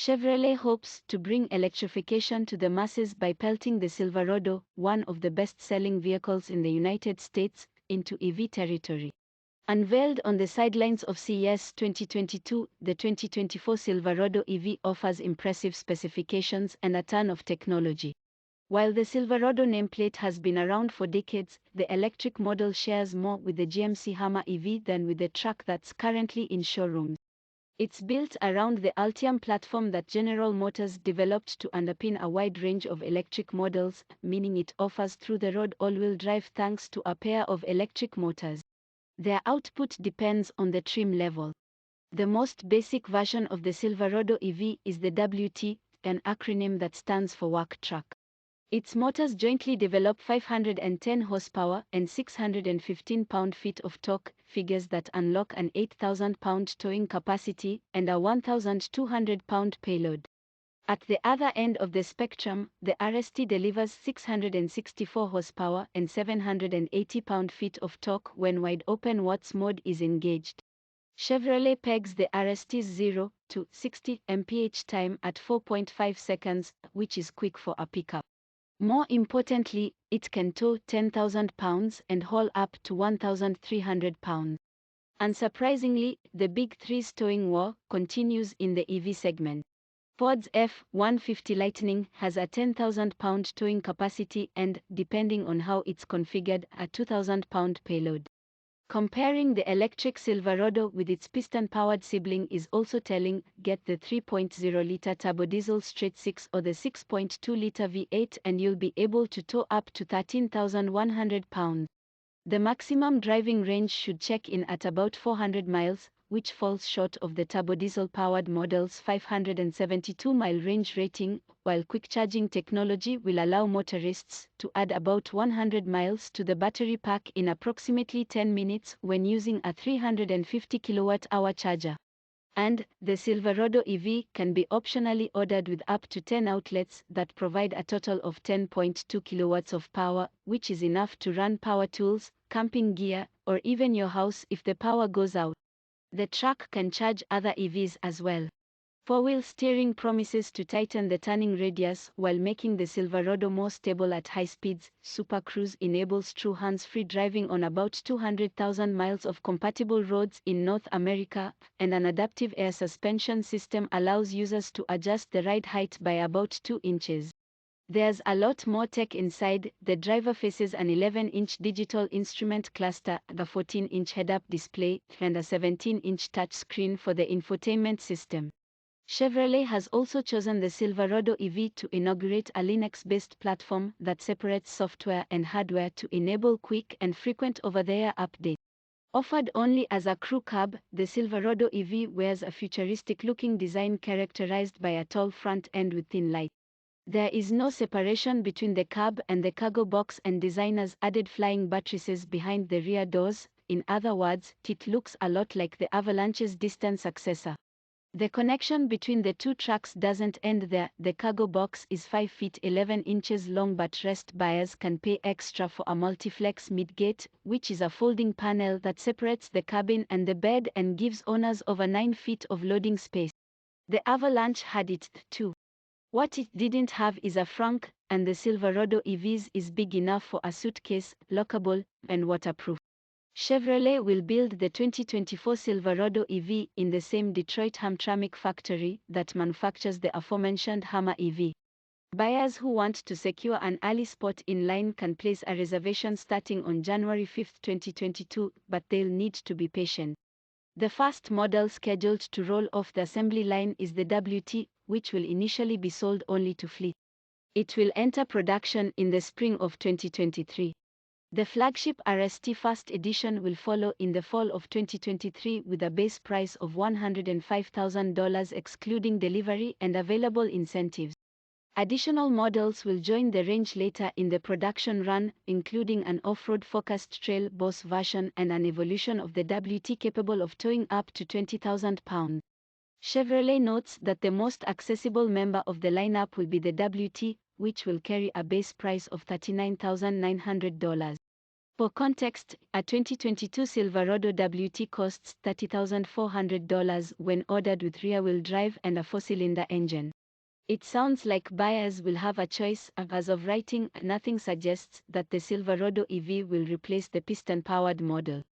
Chevrolet hopes to bring electrification to the masses by pelting the Silverado, one of the best-selling vehicles in the United States, into EV territory. Unveiled on the sidelines of CES 2022, the 2024 Silverado EV offers impressive specifications and a ton of technology. While the Silverado nameplate has been around for decades, the electric model shares more with the GMC Hummer EV than with the truck that's currently in showrooms. It's built around the Ultium Platform that General Motors developed to underpin a wide range of electric models, meaning it offers through-the-road all-wheel drive thanks to a pair of electric motors. Their output depends on the trim level. The most basic version of the Silverado EV is the WT, an acronym that stands for work truck. Its motors jointly develop 510 horsepower and 615 pound-feet of torque, figures that unlock an 8,000-pound towing capacity and a 1,200-pound payload. At the other end of the spectrum, the RST delivers 664 horsepower and 780 pound-feet of torque when wide-open watts mode is engaged. Chevrolet pegs the RST's 0 to 60 mph time at 4.5 seconds, which is quick for a pickup. More importantly, it can tow 10,000 pounds and haul up to 1,300 pounds. Unsurprisingly, the Big Three's towing war continues in the EV segment. Ford's F-150 Lightning has a 10,000-pound towing capacity and, depending on how it's configured, a 2,000-pound payload. Comparing the electric Silverado with its piston-powered sibling is also telling. Get the 3.0-liter turbodiesel straight-six or the 6.2-liter V8 and you'll be able to tow up to 13,100 pounds. The maximum driving range should check in at about 400 miles, which falls short of the turbodiesel-powered model's 572-mile range rating, while quick-charging technology will allow motorists to add about 100 miles to the battery pack in approximately 10 minutes when using a 350 kilowatt-hour charger. And the Silverado EV can be optionally ordered with up to 10 outlets that provide a total of 10.2 kilowatts of power, which is enough to run power tools, camping gear, or even your house if the power goes out. The truck can charge other EVs as well. Four-wheel steering promises to tighten the turning radius while making the Silverado more stable at high speeds. Super Cruise enables true hands-free driving on about 200,000 miles of compatible roads in North America, and an adaptive air suspension system allows users to adjust the ride height by about 2 inches. There's a lot more tech inside. The driver faces an 11-inch digital instrument cluster, a 14-inch head-up display, and a 17-inch touchscreen for the infotainment system. Chevrolet has also chosen the Silverado EV to inaugurate a Linux-based platform that separates software and hardware to enable quick and frequent over-the-air updates. Offered only as a crew cab, the Silverado EV wears a futuristic-looking design characterized by a tall front end with thin lights. There is no separation between the cab and the cargo box, and designers added flying buttresses behind the rear doors. In other words, it looks a lot like the Avalanche's distant successor. The connection between the two trucks doesn't end there. The cargo box is 5 feet 11 inches long, but rest buyers can pay extra for a multiflex midgate, which is a folding panel that separates the cabin and the bed and gives owners over 9 feet of loading space. The Avalanche had it too. What it didn't have is a frunk, and the Silverado EV's is big enough for a suitcase, lockable, and waterproof. Chevrolet will build the 2024 Silverado EV in the same Detroit Hamtramck factory that manufactures the aforementioned Hummer EV. Buyers who want to secure an early spot in line can place a reservation starting on January 5, 2022, but they'll need to be patient. The first model scheduled to roll off the assembly line is the WT, which will initially be sold only to fleet. It will enter production in the spring of 2023. The flagship RST First Edition will follow in the fall of 2023 with a base price of $105,000 excluding delivery and available incentives. Additional models will join the range later in the production run, including an off-road focused Trail Boss version and an evolution of the WT capable of towing up to 20,000 pounds. Chevrolet notes that the most accessible member of the lineup will be the WT, which will carry a base price of $39,900. For context, a 2022 Silverado WT costs $30,400 when ordered with rear-wheel drive and a 4-cylinder engine. It sounds like buyers will have a choice. As of writing, nothing suggests that the Silverado EV will replace the piston-powered model.